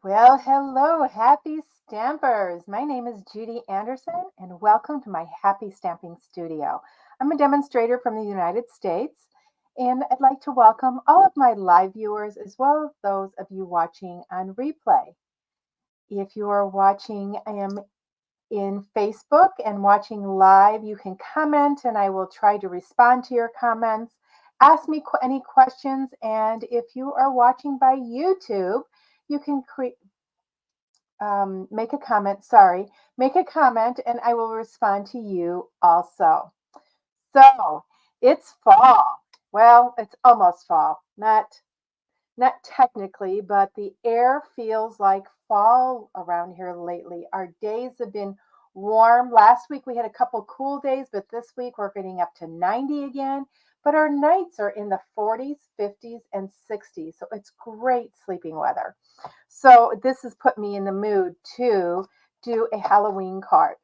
Well, hello, happy stampers. My name is Judy Anderson, and welcome to my Happy Stamping Studio. I'm a demonstrator from the United States, and I'd like to welcome all of my live viewers as well as those of you watching on replay. If you are watching in Facebook and watching live, you can comment and I will try to respond to your comments. Ask me any questions, and if you are watching by YouTube, you can make a comment, sorry, make a comment and I will respond to you also. So it's fall. Well, it's almost fall. Not technically, but the air feels like fall around here lately. Our days have been warm. Last week we had a couple cool days, but this week we're getting up to 90 again. But our nights are in the 40s, 50s, and 60s. So it's great sleeping weather. So this has put me in the mood to do a Halloween card.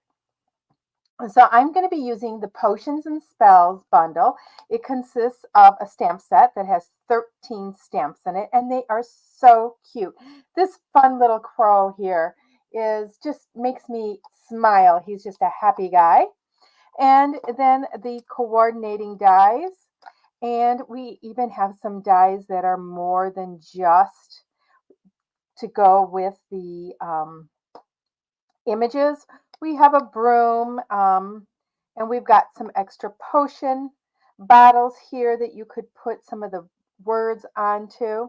So I'm going to be using the Potions and Spells bundle. It consists of a stamp set that has 13 stamps in it, and they are so cute. This fun little crow here is just makes me smile. He's just a happy guy. And then the coordinating dies, and we even have some dies that are more than just to go with the images. We have a broom, and we've got some extra potion bottles here that you could put some of the words onto.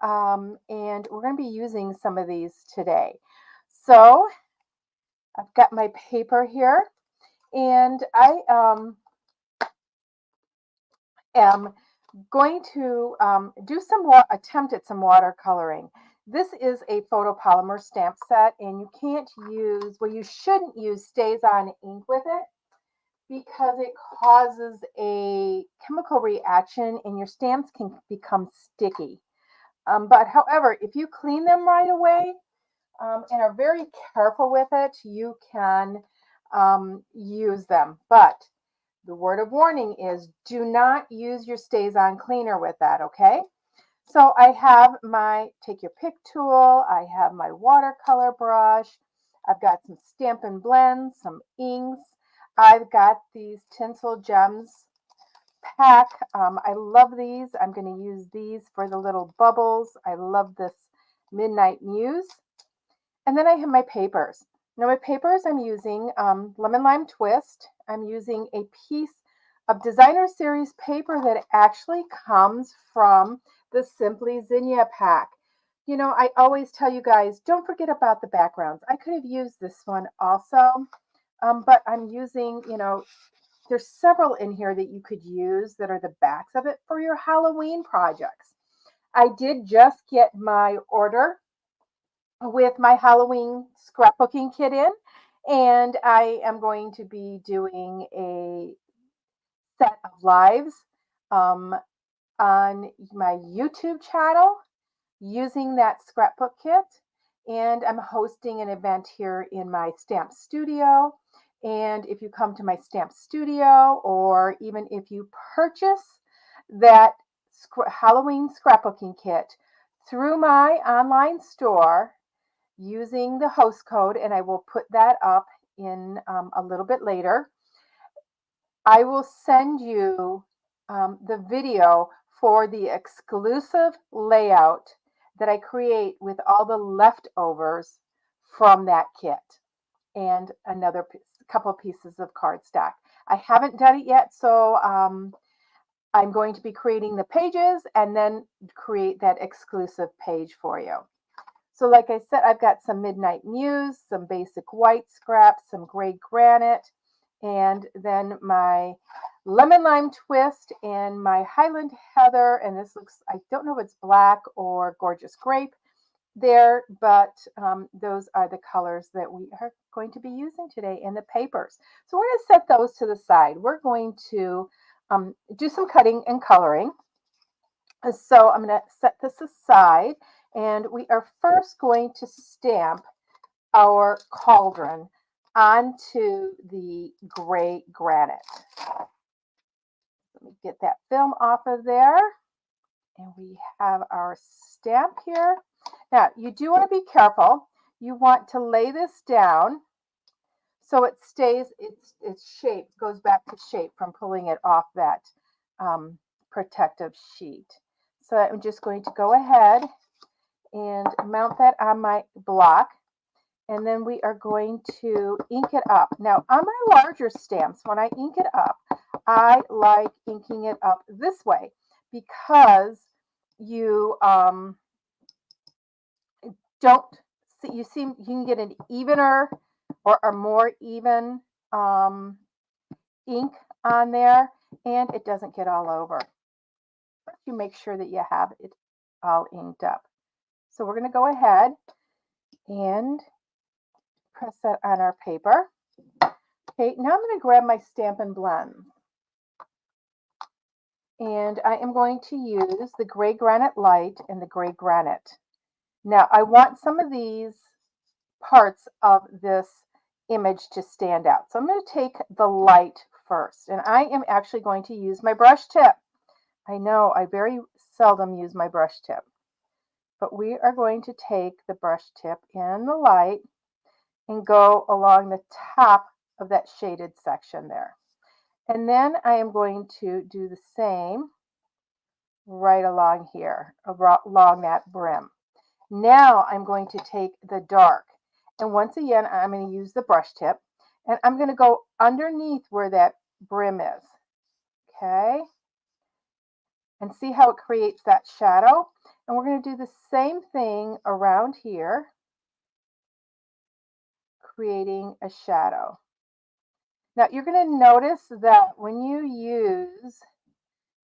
And we're going to be using some of these today. So I've got my paper here, and I am going to do some attempt at some watercoloring. This is a photopolymer stamp set, and you can't use, well, you shouldn't use stays-on ink with it because it causes a chemical reaction and your stamps can become sticky. But however, if you clean them right away and are very careful with it, you can use them. But the word of warning is do not use your stays-on cleaner with that, okay? So I have my take your pick tool, I have my watercolor brush, I've got some Stampin' Blends, some inks, I've got these Tinsel Gems pack. I love these. I'm going to use these for the little bubbles. I love this Midnight Muse. And then I have my papers. Now my papers, I'm using Lemon Lime Twist. I'm using a piece of Designer Series paper that actually comes from the Simply Zinnia pack. You know, I always tell you guys, don't forget about the backgrounds. I could have used this one also, but I'm using, there's several in here that you could use that are the backs of it for your Halloween projects. I did just get my order with my Halloween scrapbooking kit in, and I am going to be doing a set of lives um, on my YouTube channel using that scrapbook kit. And I'm hosting an event here in my stamp studio. And if you come to my stamp studio, or even if you purchase that Halloween scrapbooking kit through my online store, using the host code, and I will put that up in a little bit later. I will send you the video for the exclusive layout that I create with all the leftovers from that kit and another couple pieces of cardstock. I haven't done it yet, so I'm going to be creating the pages and then create that exclusive page for you. So like I said, I've got some Midnight Muse, some basic white scraps, some gray granite, and then my lemon lime twist and my Highland Heather. And this looks, I don't know if it's black or gorgeous grape there, but those are the colors that we are going to be using today in the papers. So we're going to set those to the side. We're going to do some cutting and coloring. So I'm going to set this aside, and we are first going to stamp our cauldron onto the gray granite. Let me get that film off of there. And we have our stamp here. Now, you do want to be careful. You want to lay this down so it stays, its shape goes back to shape from pulling it off that protective sheet. So I'm just going to go ahead and mount that on my block. And then we are going to ink it up. Now, on my larger stamps, when I ink it up, I like inking it up this way because you don't see, you can get an evener or a more even ink on there, and it doesn't get all over. You make sure that you have it all inked up. So we're going to go ahead and press that on our paper. Okay, now I'm going to grab my Stampin' Blend. And I am going to use the Gray Granite Light and the Gray Granite. Now, I want some of these parts of this image to stand out. So I'm going to take the light first, and I am actually going to use my brush tip. I know I very seldom use my brush tip, but we are going to take the brush tip in the light and go along the top of that shaded section there. And then I am going to do the same right along here, along that brim. Now I'm going to take the dark, and once again I'm going to use the brush tip, and I'm going to go underneath where that brim is. Okay, and see how it creates that shadow. And we're going to do the same thing around here, creating a shadow. Now you're going to notice that when you use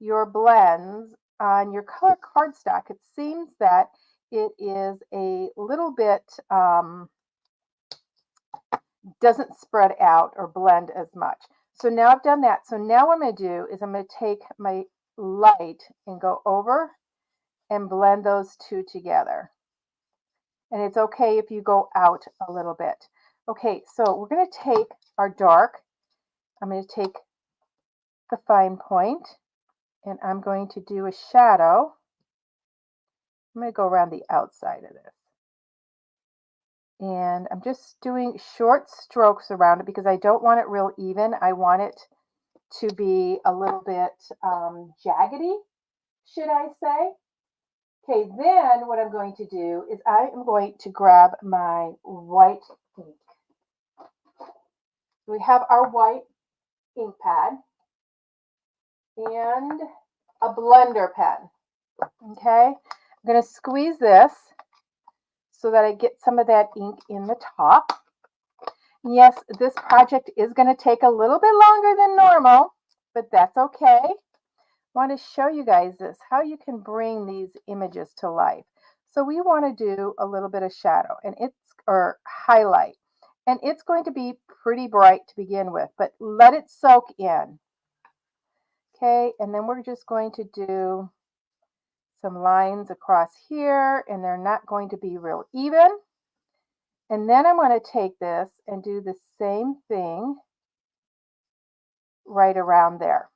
your blends on your color cardstock, it seems that it is a little bit doesn't spread out or blend as much. So now I've done that. So now what I'm going to do is I'm going to take my light and go over and blend those two together. And it's okay if you go out a little bit. Okay, so we're going to take our dark. I'm going to take the fine point and I'm going to do a shadow. I'm going to go around the outside of this. And I'm just doing short strokes around it because I don't want it real even. I want it to be a little bit jaggedy, should I say. Okay, then what I'm going to do is I am going to grab my white ink. We have our white ink pad and a blender pen. Okay, I'm going to squeeze this so that I get some of that ink in the top. Yes, this project is going to take a little bit longer than normal, but that's okay. I want to show you guys this, how you can bring these images to life. So we want to do a little bit of shadow or highlight, and it's going to be pretty bright to begin with, but let it soak in. Okay, and then we're just going to do some lines across here, and they're not going to be real even. And then I'm going to take this and do the same thing right around there.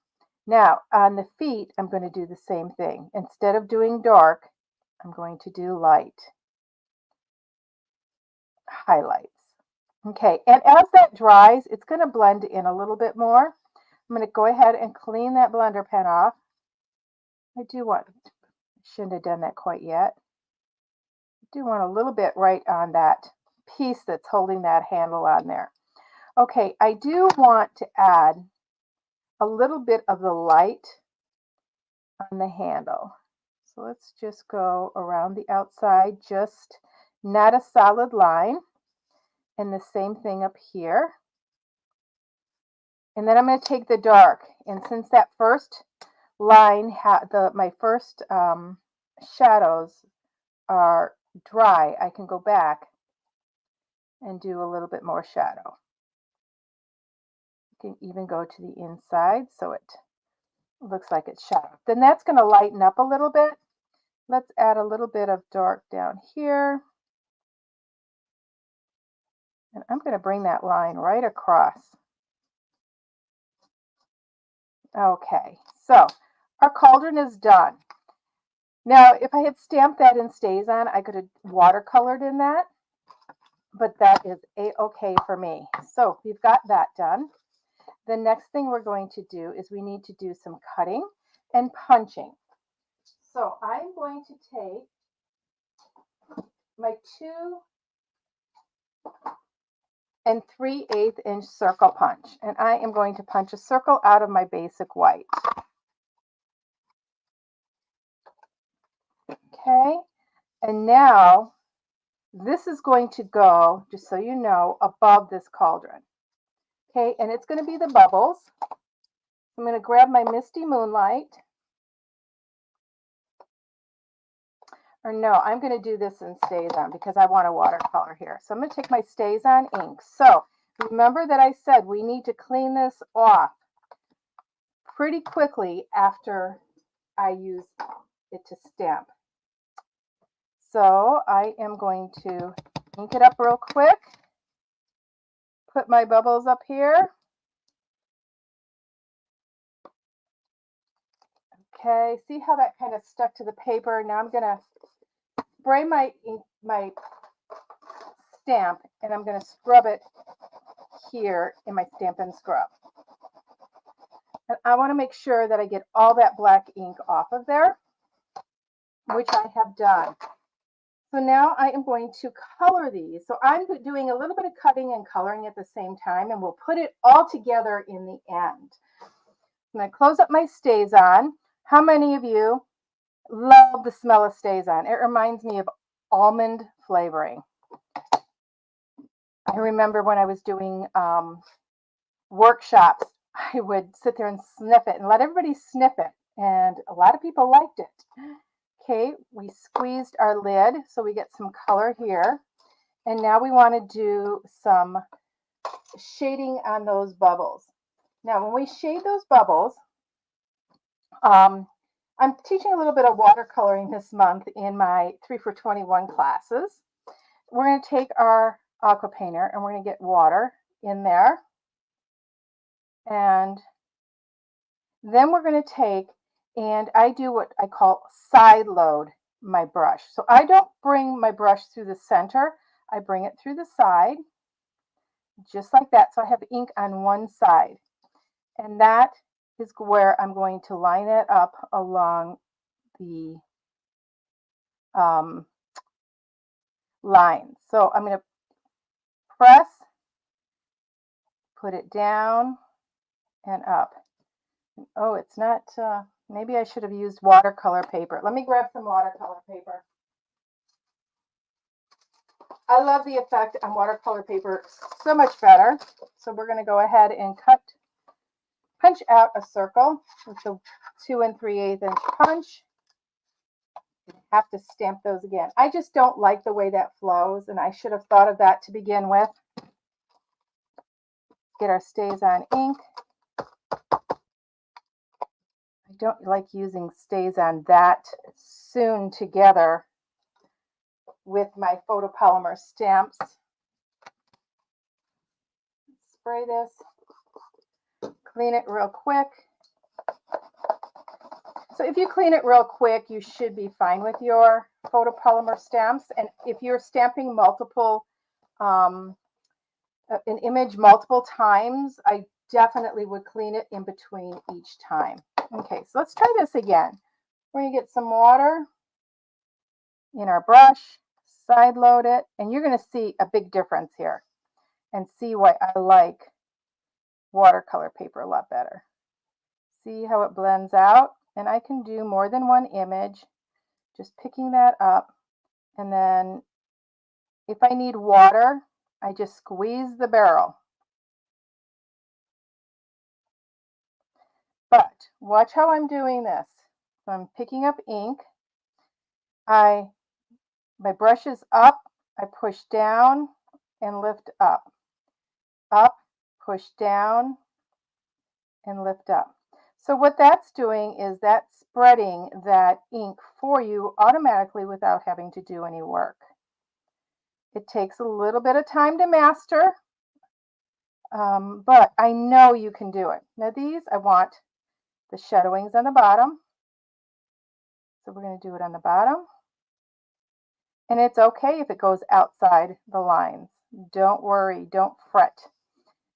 Now, on the feet, I'm going to do the same thing. Instead of doing dark, I'm going to do light highlights. Okay, and as that dries, it's going to blend in a little bit more. I'm going to go ahead and clean that blender pen off. I shouldn't have done that quite yet. I do want a little bit right on that piece that's holding that handle on there. Okay, I do want to add a little bit of the light on the handle. So let's just go around the outside, just not a solid line. And the same thing up here. And then I'm going to take the dark. And since that first line, my first shadows are dry, I can go back and do a little bit more shadow. You can even go to the inside so it looks like it's shadowed. Then that's going to lighten up a little bit. Let's add a little bit of dark down here. And I'm going to bring that line right across. Okay, so our cauldron is done. Now, if I had stamped that in StazOn, I could have watercolored in that, but that is a-okay for me. So we've got that done. The next thing we're going to do is we need to do some cutting and punching. So I'm going to take my 2 3/8 inch circle punch, and I am going to punch a circle out of my basic white. Okay, and now this is going to go, just so you know, above this cauldron. Okay, and it's going to be the bubbles. I'm going to grab my Misty Moonlight. Or no, I'm going to do this in StazOn because I want a watercolor here. So I'm going to take my StazOn ink. So remember that I said we need to clean this off pretty quickly after I use it to stamp. So I am going to ink it up real quick. Put my bubbles up here. Okay, see how that kind of stuck to the paper? Now I'm going to spray my stamp, and I'm going to scrub it here in my Stampin' Scrub. And I want to make sure that I get all that black ink off of there, which I have done. So now I am going to color these. So I'm doing a little bit of cutting and coloring at the same time, and we'll put it all together in the end. I'm going to close up my StazOn. How many of you love the smell of StazOn? It reminds me of almond flavoring. I remember when I was doing workshops, I would sit there and sniff it and let everybody sniff it. And a lot of people liked it. Okay, we squeezed our lid so we get some color here. And now we want to do some shading on those bubbles. Now, when we shade those bubbles, I'm teaching a little bit of watercoloring this month in my 3 for 21 classes. We're going to take our aqua painter and we're going to get water in there. And then we're going to take, and I do what I call side load my brush. So I don't bring my brush through the center. I bring it through the side, just like that. So I have ink on one side. And that is where I'm going to line it up along the line. So I'm going to press, put it down and up. Oh, it's not, maybe I should have used watercolor paper. Let me grab some watercolor paper. I love the effect on watercolor paper so much better. So we're going to go ahead and punch out a circle with the 2 3/8 inch punch. You have to stamp those again. I just don't like the way that flows, and I should have thought of that to begin with. Get our StazOn ink. I don't like using StazOn that soon together with my photopolymer stamps. Spray this, clean it real quick. So if you clean it real quick, you should be fine with your photopolymer stamps. And if you're stamping multiple, an image multiple times, I definitely would clean it in between each time. Okay, so let's try this again. We're going to get some water in our brush, side load it, and you're going to see a big difference here and see why I like watercolor paper a lot better. See how it blends out? And I can do more than one image, just picking that up. And then if I need water, I just squeeze the barrel. But watch how I'm doing this. So I'm picking up ink. My brush is up, I push down and lift up. Up, push down and lift up. So what that's doing is that's spreading that ink for you automatically without having to do any work. It takes a little bit of time to master, but I know you can do it. Now these, I want the shadowings on the bottom. So we're going to do it on the bottom. And it's okay if it goes outside the lines. Don't worry, don't fret.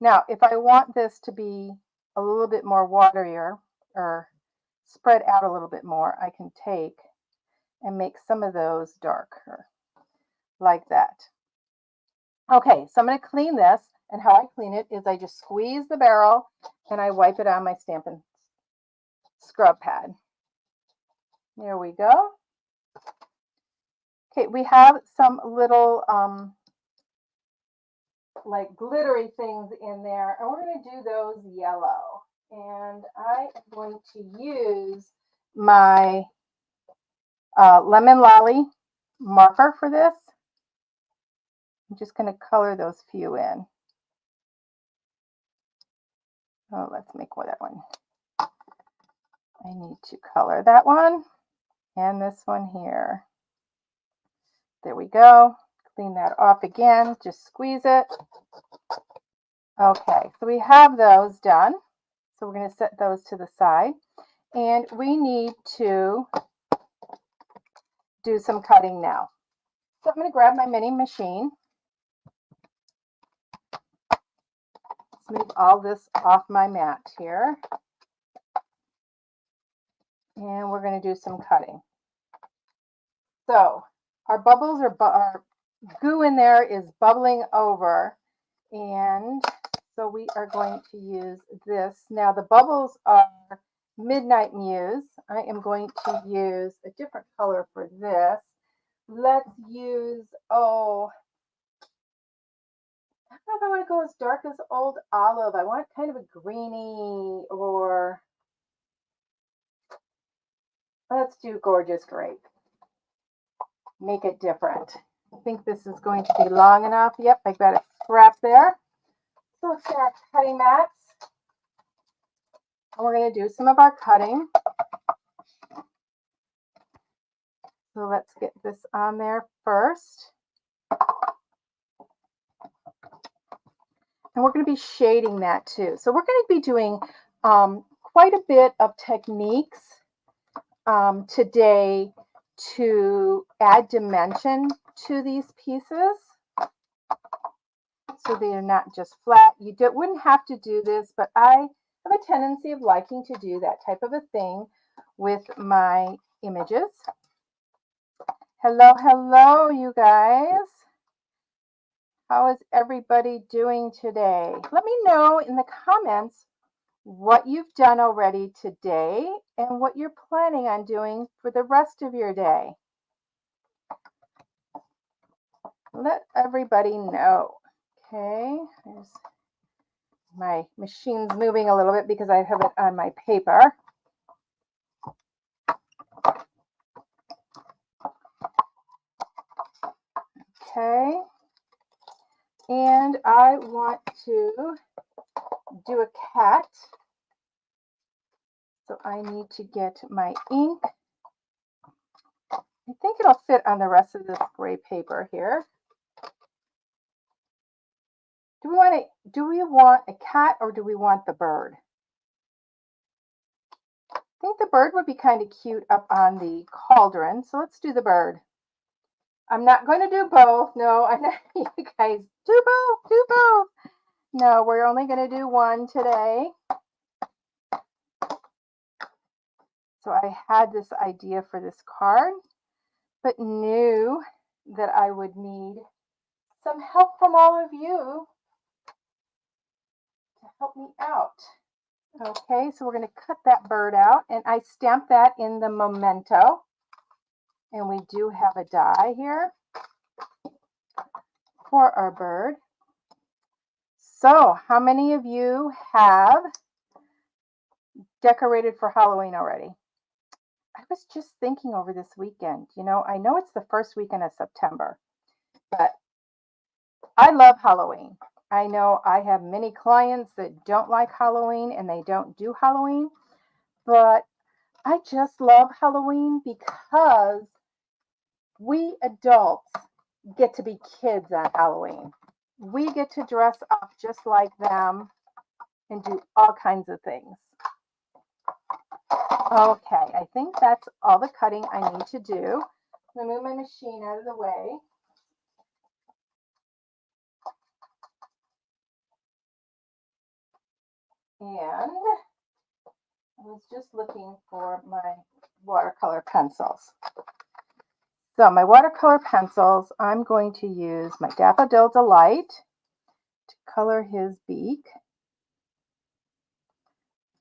Now, if I want this to be a little bit more waterier or spread out a little bit more, I can take and make some of those darker like that. Okay, so I'm going to clean this, and how I clean it is I just squeeze the barrel and I wipe it on my Stampin' scrub pad. There we go. Okay, we have some little like glittery things in there, and we're going to do those yellow. And I am going to use my Lemon Lolly marker for this. I'm just going to color those few in. Oh, let's make that one. I need to color that one and this one here. There we go. Clean that off again. Just squeeze it. Okay, so we have those done. So we're going to set those to the side. And we need to do some cutting now. So I'm going to grab my mini machine. Let's move all this off my mat here. And we're going to do some cutting. So our bubbles our goo in there is bubbling over. And so we are going to use this. Now the bubbles are Midnight Muse. I am going to use a different color for this. Let's use, oh, I don't know if I want to go as dark as Old Olive. I want kind of a greeny, or let's do Gorgeous Grape. Make it different. I think this is going to be long enough. Yep, I got it wrapped there. So let's get our cutting mats. And we're going to do some of our cutting. So let's get this on there first. And we're going to be shading that too. So we're going to be doing quite a bit of techniques today to add dimension to these pieces. So they are not just flat. You wouldn't have to do this, but I have a tendency of liking to do that type of a thing with my images. Hello, hello, you guys. How is everybody doing today? Let me know in the comments what you've done already today and what you're planning on doing for the rest of your day. Let everybody know. Okay, there's my machine's moving a little bit because I have it on my paper. Okay, and I want to do a cat. So I need to get my ink. I think it'll fit on the rest of this gray paper here. Do we want a cat or do we want the bird? I think the bird would be kind of cute up on the cauldron. So let's do the bird. I'm not going to do both. No, I'm not. You guys, do both, do both. No, we're only going to do one today. So I had this idea for this card, but knew that I would need some help from all of you to help me out. Okay, so we're going to cut that bird out, and I stamped that in the Memento. And we do have a die here for our bird. So how many of you have decorated for Halloween already? I was just thinking over this weekend, you know, I know it's the first weekend of September, but I love Halloween. I know I have many clients that don't like Halloween and they don't do Halloween, but I just love Halloween because we adults get to be kids on Halloween. We get to dress up just like them and do all kinds of things. Okay, I think that's all the cutting I need to do. I'm going to move my machine out of the way. And I was just looking for my watercolor pencils. So my watercolor pencils, I'm going to use my Daffodil Delight to color his beak.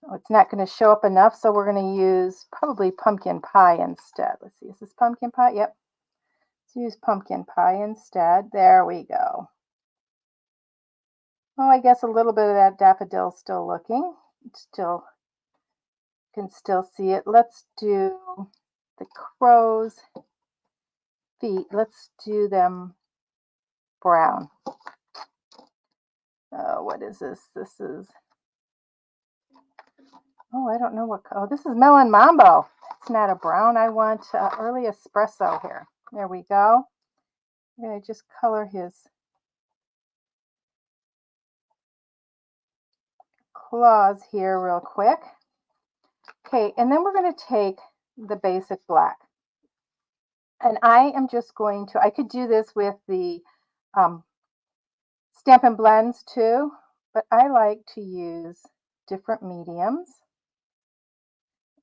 Oh, it's not going to show up enough, so we're going to use probably pumpkin pie instead. Let's see, is this pumpkin pie? Yep. Let's use pumpkin pie instead. There we go. Oh, I guess a little bit of that daffodil still looking. Still can still see it. Let's do the crow's feet. Let's do them brown. What is this? This is, oh, I don't know what, oh, this is Melon Mambo. It's not a brown. I want early espresso here. There we go. I'm going to just color his claws here real quick. Okay, and then we're going to take the basic black. And I am just going to, I could do this with the Stampin' Blends too, but I like to use different mediums.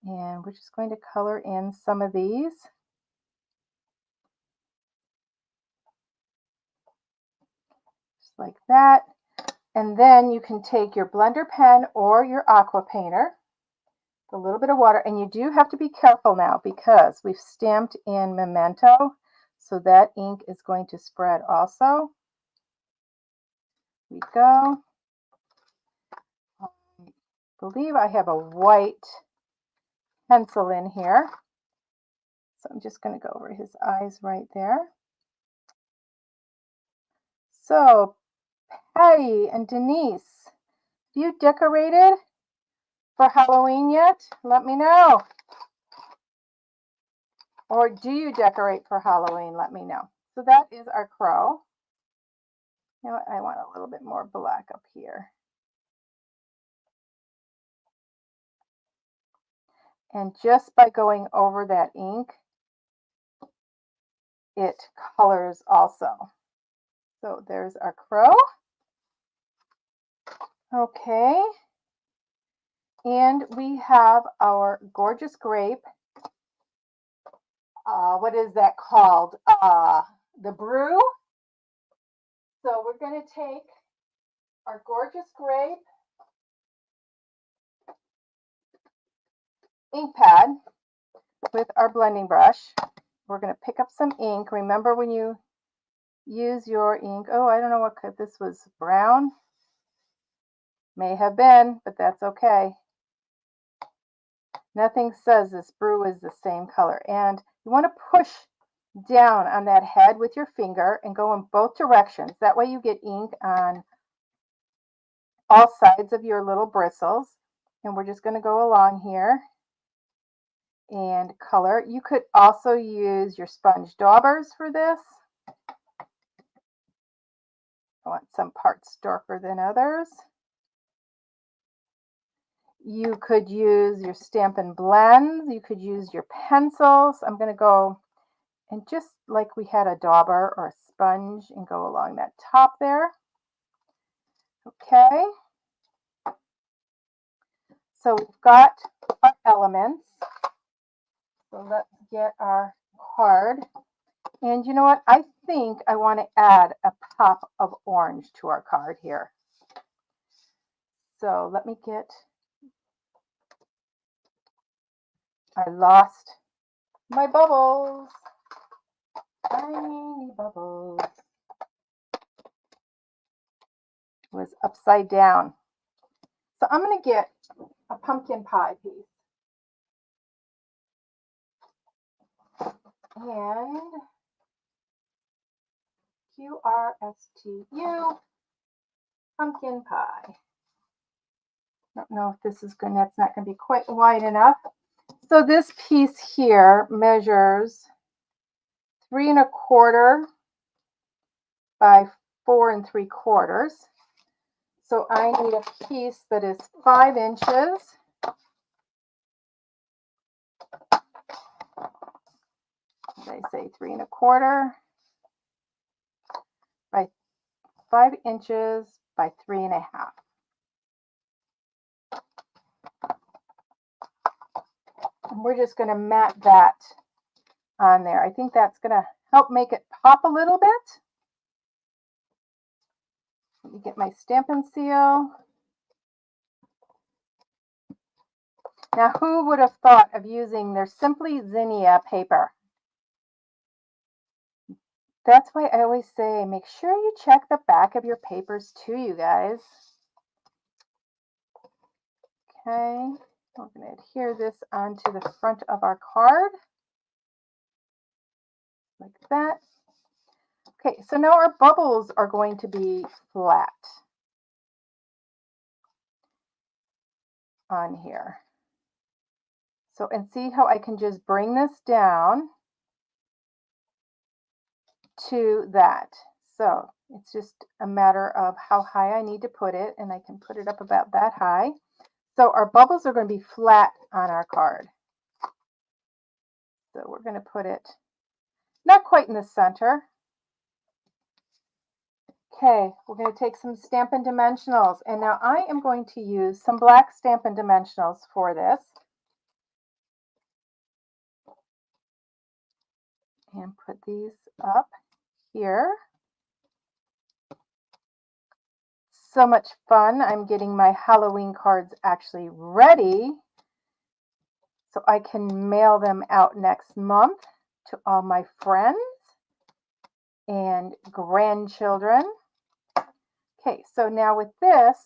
And we're just going to color in some of these. Just like that. And then you can take your blender pen or your aqua painter, a little bit of water, and you do have to be careful now because we've stamped in Memento, so that ink is going to spread also. Here we go. I believe I have a white pencil in here, so I'm just going to go over his eyes right there. So, Patty and Denise, have you decorated for Halloween yet? Let me know. Or do you decorate for Halloween? Let me know. So that is our crow. You know what? I want a little bit more black up here. And just by going over that ink, it colors also. So there's our crow. Okay. And we have our gorgeous grape. What is that called? The brew. So we're going to take our gorgeous grape ink pad with our blending brush. We're going to pick up some ink. Remember when you use your ink, oh, I don't know what this was, brown? May have been, but that's okay. Nothing says this brew is the same color. And you want to push down on that head with your finger and go in both directions. That way you get ink on all sides of your little bristles. And we're just going to go along here and color. You could also use your sponge daubers for this. I want some parts darker than others. You could use your Stampin' Blends. You could use your pencils. I'm going to go and just like we had a dauber or a sponge and go along that top there. Okay. So we've got our elements. So let's get our card. And you know what? I think I want to add a pop of orange to our card here. So let me get, I lost my bubbles. Tiny bubbles. It was upside down. So I'm going to get a pumpkin pie piece. And QRSTU pumpkin pie. Don't know if this is good. That's not going to be quite wide enough. So this piece here measures 3 1/4 by 4 3/4. So I need a piece that is 5 inches Did I say 3 1/4 by 5 inches by 3 1/2. And we're just going to mat that on there. I think that's going to help make it pop a little bit. Let me get my Stampin' Seal. Now, who would have thought of using their Simply Zinnia paper? That's why I always say, make sure you check the back of your papers too, you guys. Okay, we're going to adhere this onto the front of our card, like that. Okay, so now our bubbles are going to be flat on here. So, and see how I can just bring this down to that. So it's just a matter of how high I need to put it, and I can put it up about that high. So our bubbles are going to be flat on our card. So we're going to put it not quite in the center. Okay, we're going to take some Stampin' Dimensionals, and now I am going to use some black Stampin' Dimensionals for this. And put these up here. So much fun. I'm getting my Halloween cards actually ready so I can mail them out next month to all my friends and grandchildren. Okay, so now with this,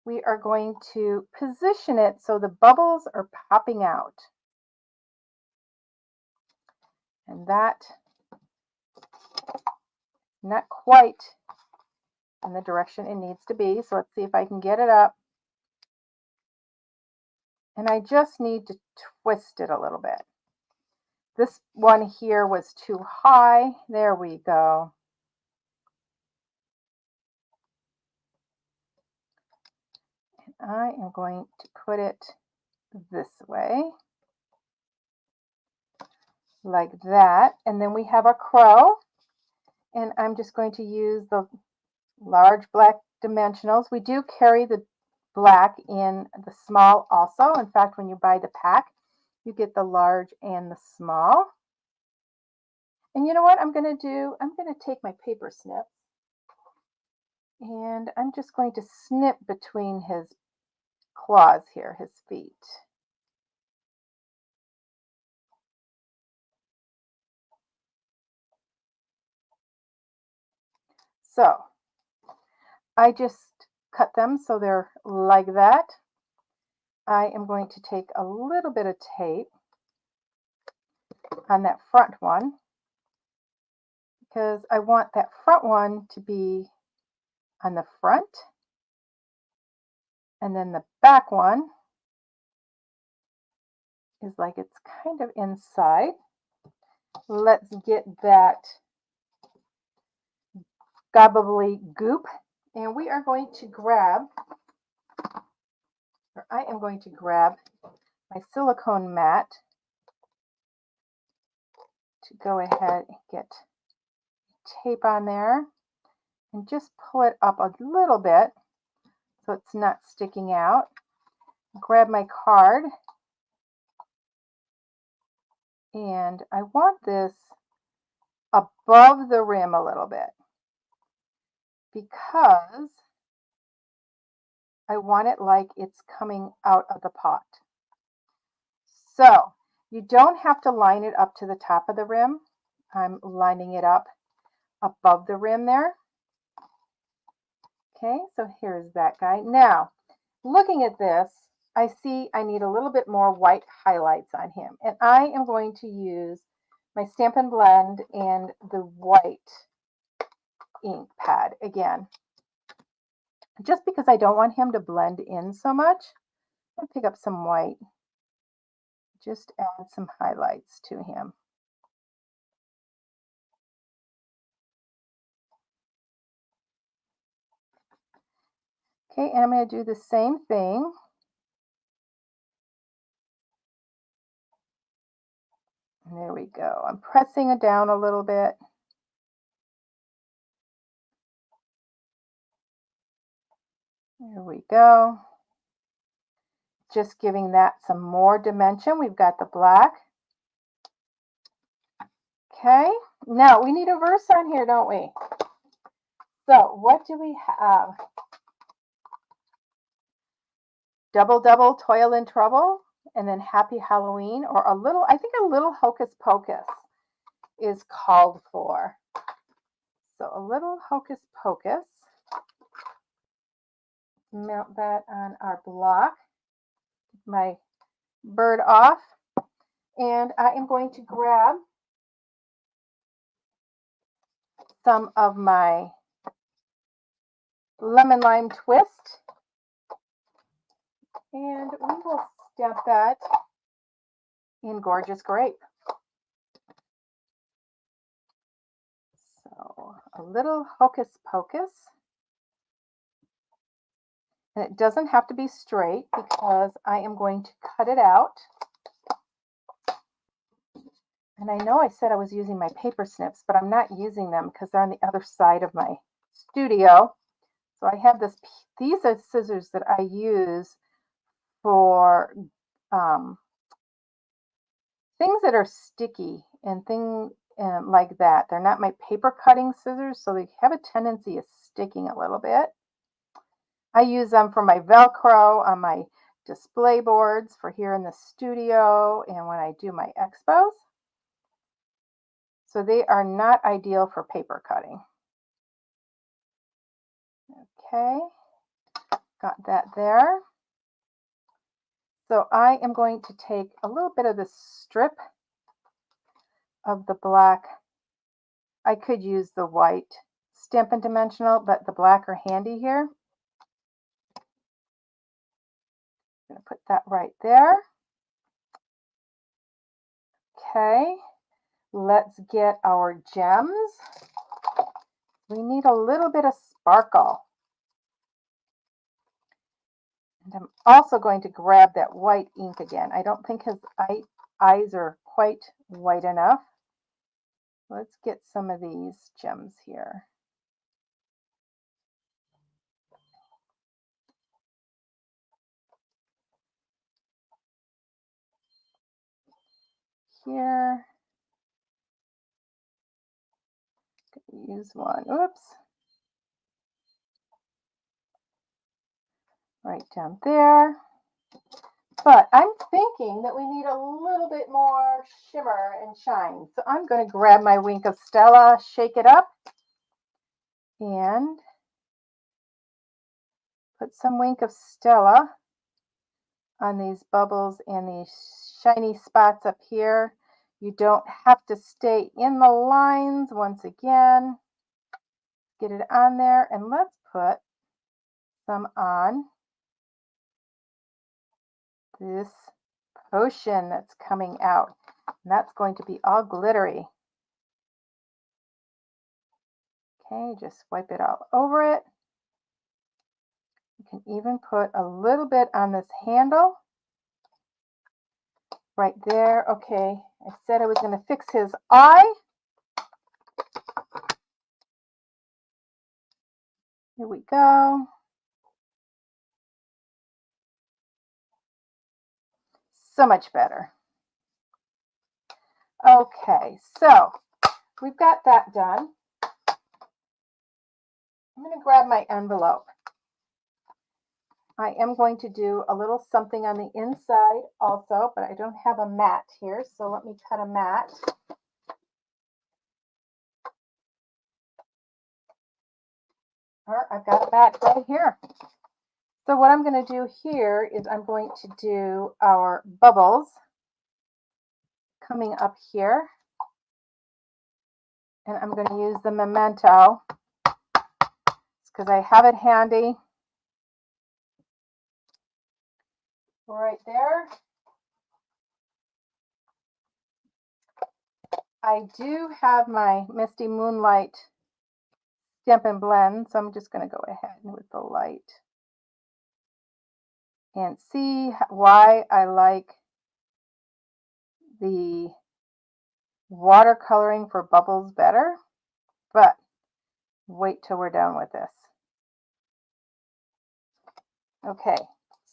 we are going to position it so the bubbles are popping out. And that, not quite in the direction it needs to be. So let's see if I can get it up. And I just need to twist it a little bit. This one here was too high. There we go. And I am going to put it this way, like that. And then we have a crow. And I'm just going to use the large black dimensionals. We do carry the black in the small also. In fact, when you buy the pack, you get the large and the small. And you know what I'm going to do? I'm going to take my paper snip and I'm just going to snip between his claws here, his feet. So I just cut them so they're like that. I am going to take a little bit of tape on that front one because I want that front one to be on the front, and then the back one is like it's kind of inside. Let's get that gobbly goop, and we are going to grab, or I am going to grab my silicone mat to go ahead and get tape on there and just pull it up a little bit so it's not sticking out. Grab my card, and I want this above the rim a little bit because I want it like it's coming out of the pot. So you don't have to line it up to the top of the rim. I'm lining it up above the rim there. Okay, so here's that guy. Now, looking at this, I see I need a little bit more white highlights on him. And I am going to use my Stampin' Blend and the white ink pad again. Just because I don't want him to blend in so much, I'll pick up some white. Just add some highlights to him. Okay, and I'm going to do the same thing. And there we go. I'm pressing it down a little bit. There we go. Just giving that some more dimension. We've got the black. Okay, now we need a verse on here, don't we? So what do we have? Double, double, toil and trouble, and then happy Halloween, or a little, I think a little hocus pocus is called for. So a little hocus pocus. Mount that on our block. My bird off. And I am going to grab some of my lemon lime twist. And we will stamp that in Gorgeous Grape. So a little hocus pocus. And it doesn't have to be straight because I am going to cut it out. And I know I said I was using my paper snips, but I'm not using them because they're on the other side of my studio. So I have this, these are scissors that I use for things that are sticky and things like that. They're not my paper cutting scissors, so they have a tendency of sticking a little bit. I use them for my Velcro on my display boards for here in the studio and when I do my expos. So they are not ideal for paper cutting. Okay, got that there. So I am going to take a little bit of this strip of the black. I could use the white Stampin' Dimensional, but the black are handy here. I'm going to put that right there. Okay, let's get our gems. We need a little bit of sparkle. And I'm also going to grab that white ink again. I don't think his eyes are quite white enough. Let's get some of these gems here. Here. Use one. Oops. Right down there. But I'm thinking that we need a little bit more shimmer and shine. So I'm going to grab my Wink of Stella, shake it up, and put some Wink of Stella on these bubbles and these shiny spots up here. You don't have to stay in the lines once again. Get it on there, and let's put some on this potion that's coming out. And that's going to be all glittery. Okay, just wipe it all over it. You can even put a little bit on this handle. Right there. Okay, I said I was going to fix his eye. Here we go. So much better. Okay, so we've got that done. I'm going to grab my envelope. I am going to do a little something on the inside also, but I don't have a mat here, so let me cut a mat. I've got a mat right here. So what I'm going to do here is I'm going to do our bubbles coming up here. And I'm going to use the Memento because I have it handy. Right there. I do have my Misty Moonlight Stampin' Blend, so I'm just going to go ahead with the light and see why I like the watercoloring for bubbles better, but wait till we're done with this. Okay,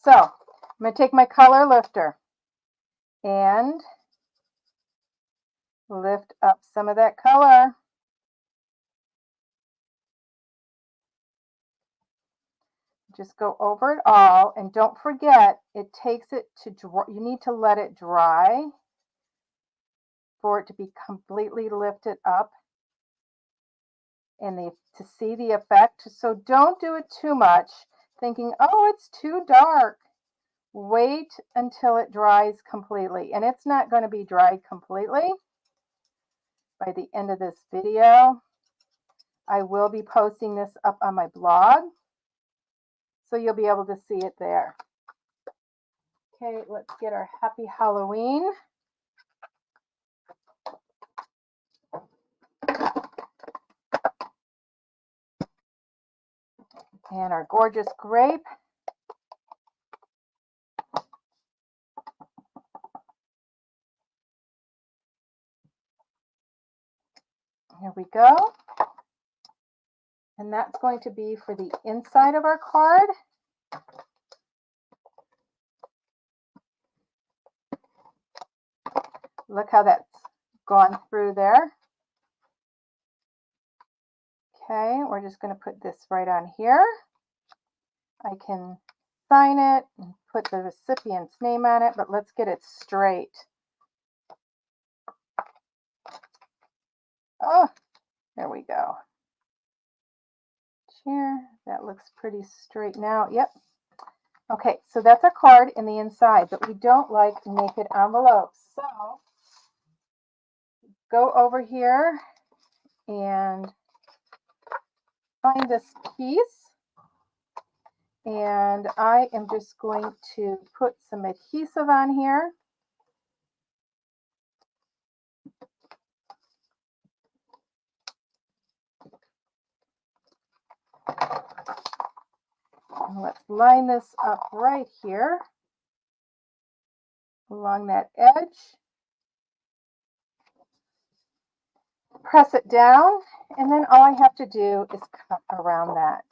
so I'm going to take my color lifter and lift up some of that color. Just go over it all, and don't forget, it takes it to dry. You need to let it dry for it to be completely lifted up and to see the effect. So don't do it too much, thinking, oh, it's too dark. Wait until it dries completely, and it's not going to be dried completely by the end of this video. I will be posting this up on my blog, so you'll be able to see it there. Okay, let's get our Happy Halloween. And our gorgeous grape. Here we go. And that's going to be for the inside of our card. Look how that's gone through there. Okay, we're just going to put this right on here. I can sign it and put the recipient's name on it, but let's get it straight. Oh, there we go. Here, that looks pretty straight now. Yep. Okay, so that's our card in the inside, but we don't like naked envelopes. So go over here and find this piece, and I am just going to put some adhesive on here. And let's line this up right here along that edge. Press it down, and then all I have to do is cut around that.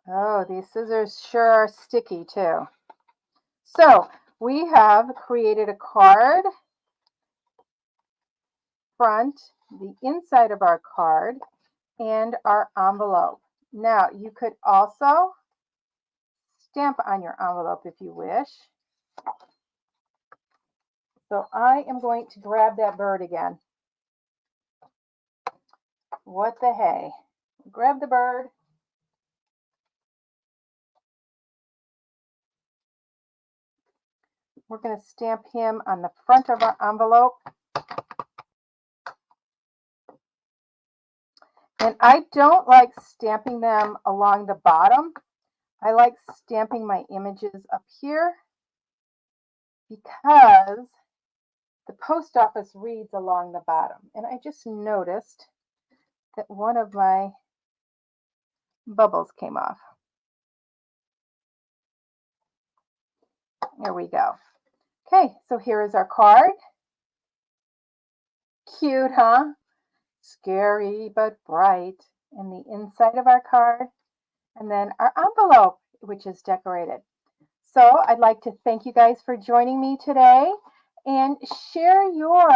Oh, these scissors sure are sticky too. So we have created a card front, the inside of our card, and our envelope. Now you could also stamp on your envelope if you wish. So I am going to grab that bird again. What the hey? Grab the bird. We're going to stamp him on the front of our envelope. And I don't like stamping them along the bottom. I like stamping my images up here because the post office reads along the bottom. And I just noticed that one of my bubbles came off. There we go. Okay, so here is our card. Cute, huh? Scary but bright in the inside of our card. And then our envelope, which is decorated. So I'd like to thank you guys for joining me today, and share your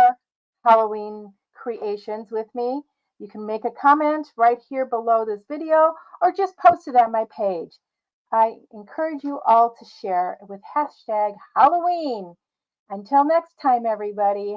Halloween creations with me. You can make a comment right here below this video, or just post it on my page. I encourage you all to share with hashtag Halloween. Until next time, everybody.